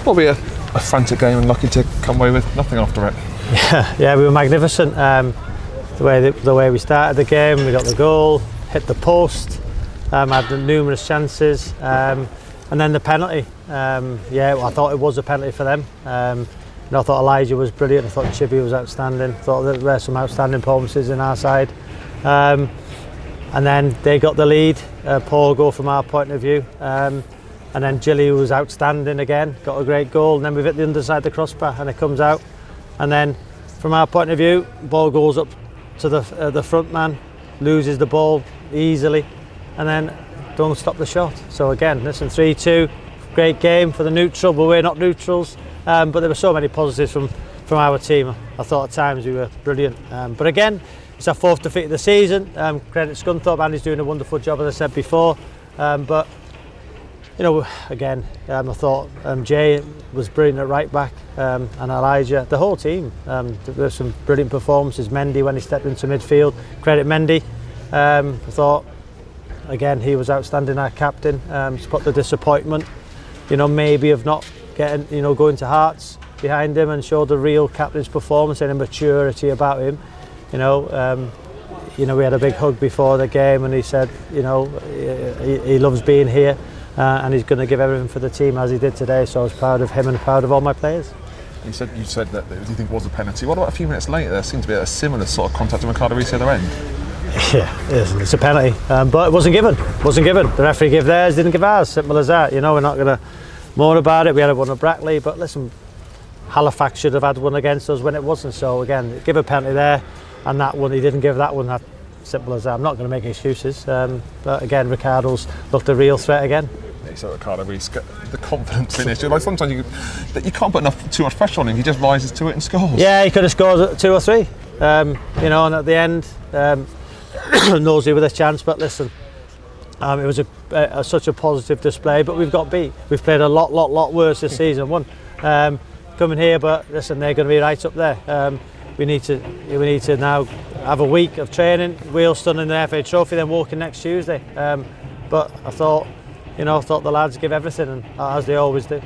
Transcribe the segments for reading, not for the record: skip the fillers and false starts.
Probably a frantic game and lucky to come away with nothing after it. Yeah, we were magnificent. The way we started the game, we got the goal, hit the post, had numerous chances, and then the penalty. I thought it was a penalty for them. I thought Elijah was brilliant. I thought Chippy was outstanding. I thought there were some outstanding performances in our side. And then they got the lead, poor goal from our point of view. And then Gilly was outstanding again, got a great goal. And then we've hit the underside of the crossbar and it comes out. And then from our point of view, ball goes up to the front man, loses the ball easily, and then don't stop the shot. So again, listen, 3-2, great game for the neutral, but we're not neutrals. But there were so many positives from our team. I thought at times we were brilliant. But again, it's our 4th defeat of the season. Credit Scunthorpe, Andy's doing a wonderful job, as I said before. But again, I thought Jay was brilliant at right back, and Elijah, the whole team. There were some brilliant performances. Mendy, when he stepped into midfield, credit Mendy. I thought, again, he was outstanding, our captain. Spot the disappointment, maybe of not getting, going to Hearts behind him and show the real captain's performance and a maturity about him. We had a big hug before the game, and he said, he loves being here. And he's going to give everything for the team as he did today, so I was proud of him and proud of all my players. You said that you think it was a penalty. What about a few minutes later? There seemed to be a similar sort of contact with Ricardo Reese at the other end. Yeah, it's a penalty, but it wasn't given. The referee gave theirs, didn't give ours. Simple as that. We're not going to moan about it. We had one at Brackley, but listen, Halifax should have had one against us when it wasn't. So again, give a penalty there, and that one he didn't give that one. That simple as that. I'm not going to make excuses, but again, Ricardo's looked a real threat again. So Ricardo Reese, the confidence finish. Like sometimes you can't put too much pressure on him. He just rises to it and scores. Yeah, he could have scored 2 or 3. And at the end, Nosey with a chance. But listen, it was such a positive display. But we've got beat. We've played a lot worse this season. Coming here, but listen, they're going to be right up there. We need to now have a week of training. Wealdstone in the FA Trophy, then walking next Tuesday. But I thought the lads give everything, and as they always do.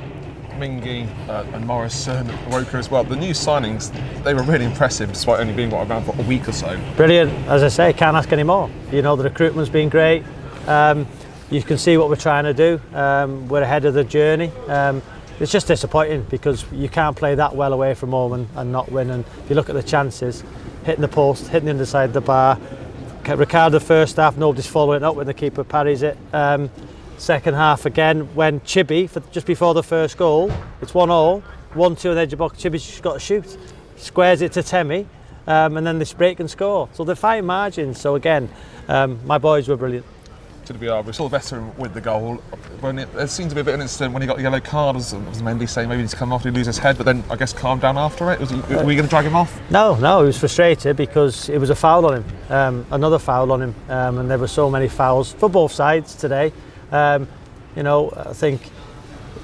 Mingy and Morris and Roker as well. The new signings, they were really impressive, despite only being around for a week or so. Brilliant, as I say, can't ask any more. The recruitment's been great. You can see what we're trying to do. We're ahead of the journey. It's just disappointing because you can't play that well away from home and not win. And if you look at the chances, hitting the post, hitting the underside of the bar. Ricardo first half, nobody's following up when the keeper parries it. Second half again, when Chibi, just before the first goal, it's 1-1, 1-2 on the edge of the box. Chibi's just got to shoot, squares it to Temi, and then they break and score. So they're fine margins. So again, my boys were brilliant. To be honest, we saw the veteran with the goal. There seemed to be a bit of an incident when he got the yellow card. Was Mendy saying maybe he's come off, he lose his head, but then I guess calmed down after it. Were we going to drag him off? No, he was frustrated because it was a foul on him, another foul on him, and there were so many fouls for both sides today. I think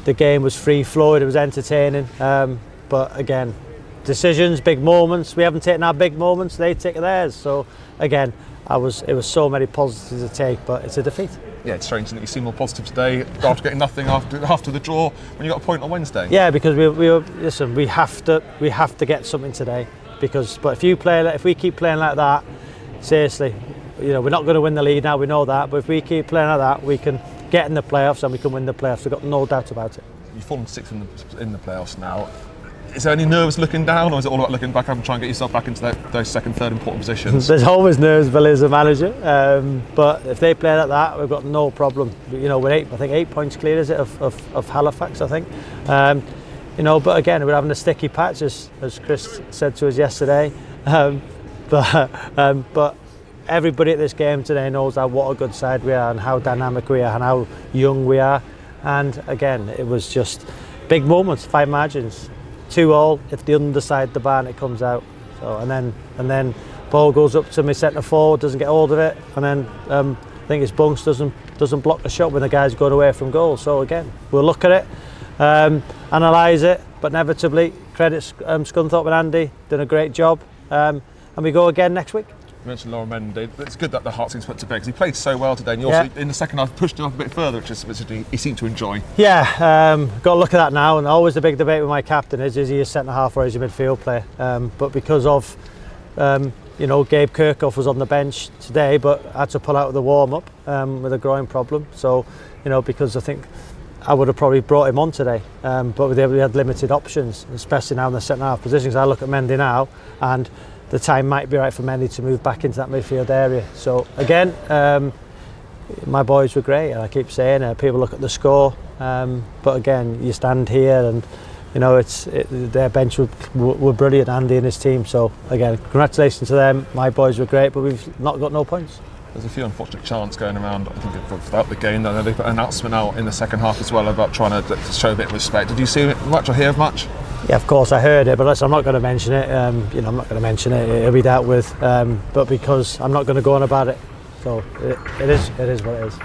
the game was free-flowing, it was entertaining, but again, decisions, big moments. We haven't taken our big moments, they take theirs. So again, it was so many positives to take, but it's a defeat. Yeah, it's strange that you seem more positive today after getting nothing after the draw when you got a point on Wednesday. Yeah, because we have to get something today. But if we keep playing like that, seriously, we're not going to win the league now. We know that, but if we keep playing like that, we can get in the playoffs and we can win the playoffs. We've got no doubt about it. You've fallen 6th in the playoffs now. Is there any nerves looking down, or is it all about looking back up and trying to get yourself back into those second, third important positions? There's always nerves, Billy, as a manager. But if they play like that, we've got no problem. We're 8 points clear, is it, of Halifax, I think. But again, we're having a sticky patch, as Chris said to us yesterday. But everybody at this game today knows what a good side we are and how dynamic we are and how young we are. And again, it was just big moments, fine margins. 2-2, if the underside the bar and it comes out. So and then ball goes up to my centre forward, doesn't get hold of it, and then I think his bunks doesn't block the shot when the guy's going away from goal. So again, we'll look at it, analyse it, but inevitably credit Scunthorpe and Andy, done a great job, and we go again next week. You mentioned Laura Mendy. It's good that the heart seems put to bed because he played so well today, and you Yeah. also in the second half pushed him up a bit further, which he seemed to enjoy. Yeah, got to look at that now, and always the big debate with my captain is he a centre half or is he a midfield player? But because of Gabe Kirkhoff was on the bench today, but had to pull out of the warm up with a groin problem. So because I think I would have probably brought him on today, but we had limited options, especially now in the centre half positions. I look at Mendy now, and the time might be right for Mendy to move back into that midfield area. So again, my boys were great, and I keep saying it. People look at the score, but again, you stand here and their bench were brilliant, Andy and his team. So again, congratulations to them. My boys were great, but we've not got no points. There's a few unfortunate chants going around, I think, throughout the game. They put an announcement out in the second half as well about trying to show a bit of respect. Did you see it much or hear much? Yeah, of course I heard it, but listen, I'm not going to mention it. I'm not going to mention it. It'll be dealt with. But because I'm not going to go on about it, so it is what it is.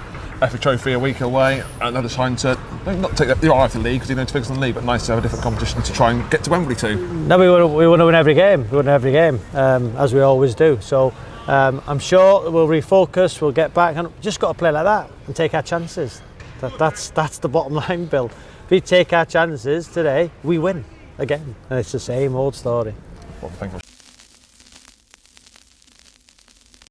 FA Trophy a week away, another time to not take the eye off the league because you're going to focus on the league, but nice to have a different competition to try and get to Wembley too. No, we want to win every game. We win every game, as we always do. So I'm sure we'll refocus. We'll get back, and just got to play like that and take our chances. That's the bottom line, Bill. If we take our chances today, we win again, and it's the same old story. Well, thank you.